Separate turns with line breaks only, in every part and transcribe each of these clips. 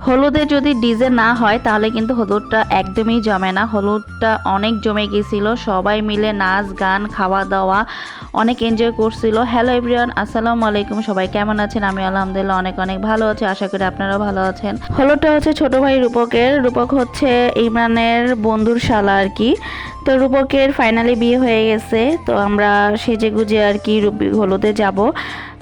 হলুদে যদি ডিজে না হয় তাহলে কিন্তু হলুদটা একদমই জমে না। হলুদটা অনেক জমে গেছিল, সবাই মিলে নাচ গান খাওয়া দাওয়া অনেক এনজয় করছিল। হ্যালো এভরিওয়ান, আসসালামু আলাইকুম। সবাই কেমন আছেন? আমি আলহামদুলিল্লাহ অনেক অনেক ভালো আছি, আশা করি আপনারাও ভালো আছেন। হলুদটা হচ্ছে ছোট ভাই রূপকের। রূপক হচ্ছে ইমরানের বন্ধুর শালা আর কি। তো রূপকের ফাইনালি বিয়ে হয়ে গেছে, তো আমরা সেজে গুজে আর কি হলুদে যাব।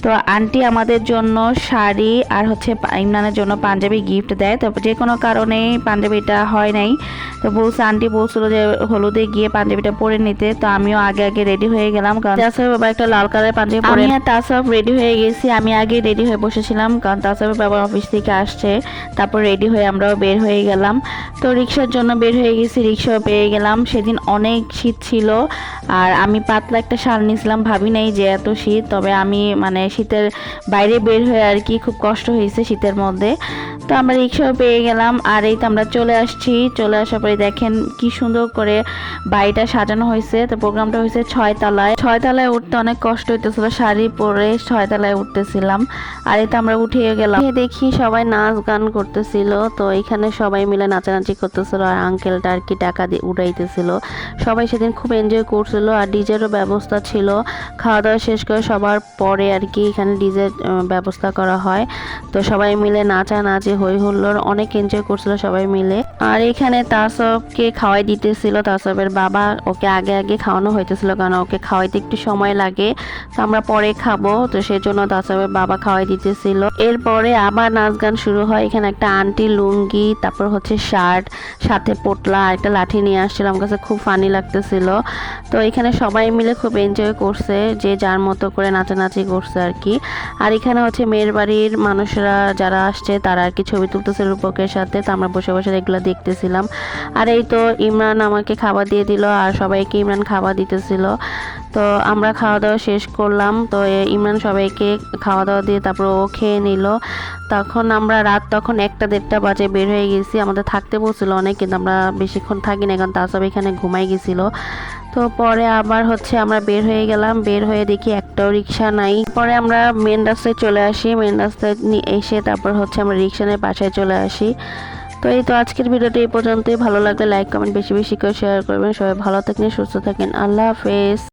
তো আন্টি আমাদের জন্য শাড়ি আর হচ্ছে ইমরানের জন্য পাঞ্জাবি গিফট দেয়। তো যে কোনো কারণে পাঞ্জাবিটা হয় নাই, তো বলছে আন্টি বলছিল যে হলুদে গিয়ে পাঞ্জাবিটা পরে নিতে। তো আমিও আগে আগে রেডি হয়ে গেলাম, কারণ তাসফের বাবা একটা লাল কালারের পাঞ্জাবি পরে। আমি আর তাসফ রেডি হয়ে গেছি, আমি আগে রেডি হয়ে বসেছিলাম কারণ তাসফের বাবা অফিস থেকে আসছে। তারপর রেডি হয়ে আমরাও বের হয়ে গেলাম। তো রিক্সার জন্য বের হয়ে গেছি, রিক্সাও পেয়ে গেলাম। সেদিন অনেক শীত ছিল আর আমি পাতলা একটা শাল নিয়েছিলাম, ভাবি নাই যে এত শীত। তবে আমি মানে শীতের বাইরে বের হয়ে আর কি খুব কষ্ট হয়েছে শীতের মধ্যে। তো আমরা রিক্সাও পেয়ে গেলাম আর এই তো আমরা চলে আসছি। চলে আসার পরে দেখেন কি সুন্দর করে বাড়িটা সাজানো হয়েছে। তো প্রোগ্রামটা হয়েছে 6 তলায়। 6 তলায় উঠতে অনেক কষ্ট হইতেছিল, শাড়ি পরে 6 তলায় উঠতেছিলাম। আর এই তো আমরা উঠে গেলাম, দেখি সবাই নাচ গান করতেছিল। তো এখানে সবাই মিলে নাচানাচি করতেছিল আর আঙ্কেলটা আর কি টাকা দিয়ে উড়াইতেছিল। সবাই সেদিন খুব এনজয় করছিল আর ডিজেরও ব্যবস্থা ছিল। খাওয়া দাওয়া শেষ করে সবার পরে আর কি এখানে ডিজের ব্যবস্থা করা হয়। তো সবাই মিলে নাচানাচি হই হুল্লোড় অনেক এনজয় করছিল সবাই মিলে। আর এখানে তাসবকে খাওয়াই দিতেছিল, তাসবের বাবা ওকে আগে আগে খাওয়ানো হইতেছিল কারণ ওকে খাওয়াইতে একটু সময় লাগে। তো আমরা পরে খাবো, তো সেজন্য তাসবের বাবা খাওয়াই দিতেছিল। এরপরে আবার নাচ গান শুরু হয়। এখানে একটা আন্টি লুঙ্গি, তারপর হচ্ছে শার্ট, সাথে পোটলা আর একটা লাঠি নিয়ে আসছিল, আমার কাছে খুব ফানি লাগতেছিল। তো এখানে সবাই মিলে খুব এনজয় করছে, যে যার মতো করে নাচানাচি করছে আর কি। আর এখানে হচ্ছে মেয়ের বাড়ির মানুষরা যারা আসছে তারা আর কি ছবি তুলতেছে রূপকের সাথে। তো আমরা বসে বসে এগুলো দেখতেছিলাম। আর এই তো ইমরান আমাকে খাবার দিয়ে দিল আর সবাইকে ইমরান খাবার দিতেছিল। তো আমরা খাওয়া দাওয়া শেষ করলাম। তো ইমরান সবাইকে খাওয়া দাওয়া দিয়ে তারপর ও খেয়ে নিল। তখন আমরা রাত তখন 1টা-1:30 বাজে বের হয়ে গেছি। আমাদের থাকতে বলছিল অনেক, কিন্তু আমরা বেশিক্ষণ থাকি না কারণ তাসব এখানে ঘুমাই গেছিল। তো পরে আবার হচ্ছে আমরা বের হয়ে গেলাম, বের হয়ে দেখি একটাও রিক্সা নাই। পরে আমরা মেন রাস্তায় চলে আসি, মেন রাস্তায় এসে তারপর হচ্ছে আমরা রিক্সা নিয়ে বাসায় চলে আসি। তো এই তো আজকের ভিডিওটা এই পর্যন্তই। ভালো লাগলে লাইক কমেন্ট বেশি বেশি করে শেয়ার করবেন। সবাই ভালো থাকেন, সুস্থ থাকেন, আল্লাহ হাফেজ।